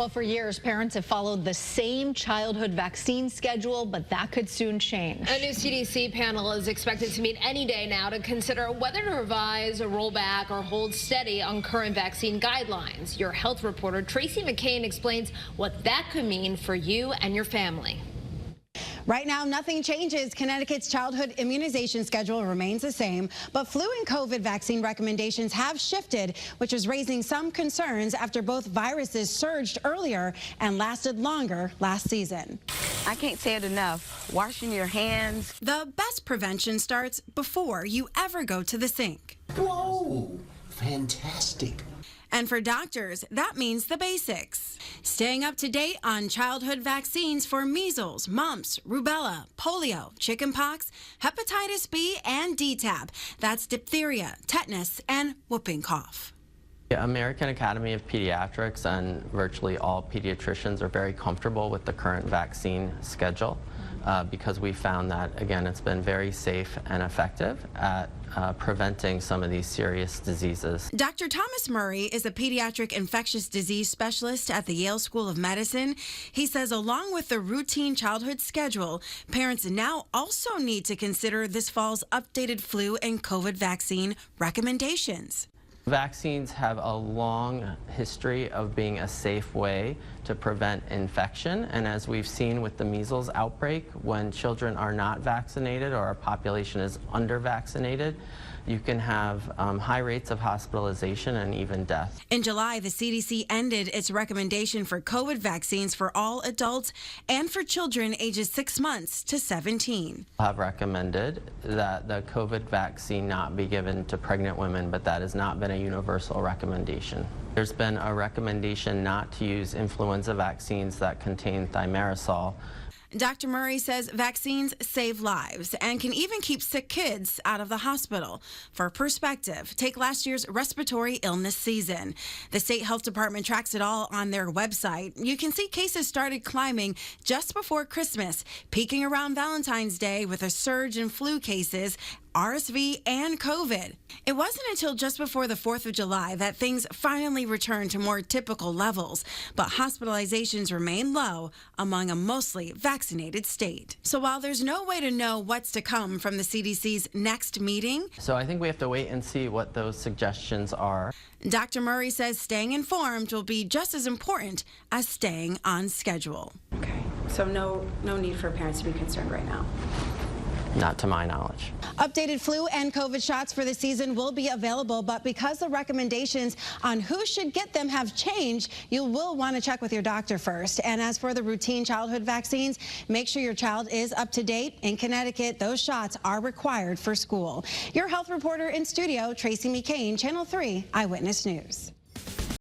Well, for years, parents have followed the same childhood vaccine schedule, but that could soon change. A new CDC panel is expected to meet any day now to consider whether to revise, roll back, or hold steady on current vaccine guidelines. Your health reporter, Tracy McCain, explains what that could mean for you and your family. Right now, nothing changes. Connecticut's childhood immunization schedule remains the same, but flu and COVID vaccine recommendations have shifted, which is raising some concerns after both viruses surged earlier and lasted longer last season. I can't say it enough. Washing your hands. The best prevention starts before you ever go to the sink. Whoa, fantastic. And for doctors, that means the basics. Staying up to date on childhood vaccines for measles, mumps, rubella, polio, chickenpox, hepatitis B, and DTaP. That's diphtheria, tetanus, and whooping cough. The American Academy of Pediatrics and virtually all pediatricians are very comfortable with the current vaccine schedule because we found that, again, it's been very safe and effective at preventing some of these serious diseases. Dr. Thomas Murray is a pediatric infectious disease specialist at the Yale School of Medicine. He says along with the routine childhood schedule, parents now also need to consider this fall's updated flu and COVID vaccine recommendations. Vaccines have a long history of being a safe way to prevent infection, and as we've seen with the measles outbreak, when children are not vaccinated or our population is under-vaccinated, you can have high rates of hospitalization and even death. In July, the CDC ended its recommendation for COVID vaccines for all adults and for children ages 6 months to 17. Have recommended that the COVID vaccine not be given to pregnant women, but that has not been a universal recommendation. There's been a recommendation not to use influenza vaccines that contain thimerosal. Dr. Murray says vaccines save lives and can even keep sick kids out of the hospital. For perspective, take last year's respiratory illness season. The state health department tracks it all on their website. You can see cases started climbing just before Christmas, peaking around Valentine's Day with a surge in flu cases, RSV, and COVID. It wasn't until just before the 4th of July that things finally returned to more typical levels, but hospitalizations remain low among a mostly vaccinated state. So while there's no way to know what's to come from the CDC's next meeting, So I think we have to wait and see what those suggestions are. Dr. Murray says staying informed will be just as important as staying on schedule. Okay, so no need for parents to be concerned right now. Not to my knowledge. Updated flu and COVID shots for the season will be available, but because the recommendations on who should get them have changed, you will want to check with your doctor first. And as for the routine childhood vaccines, make sure your child is up to date. In Connecticut, those shots are required for school. Your health reporter in studio, Tracy McCain, Channel 3 Eyewitness News.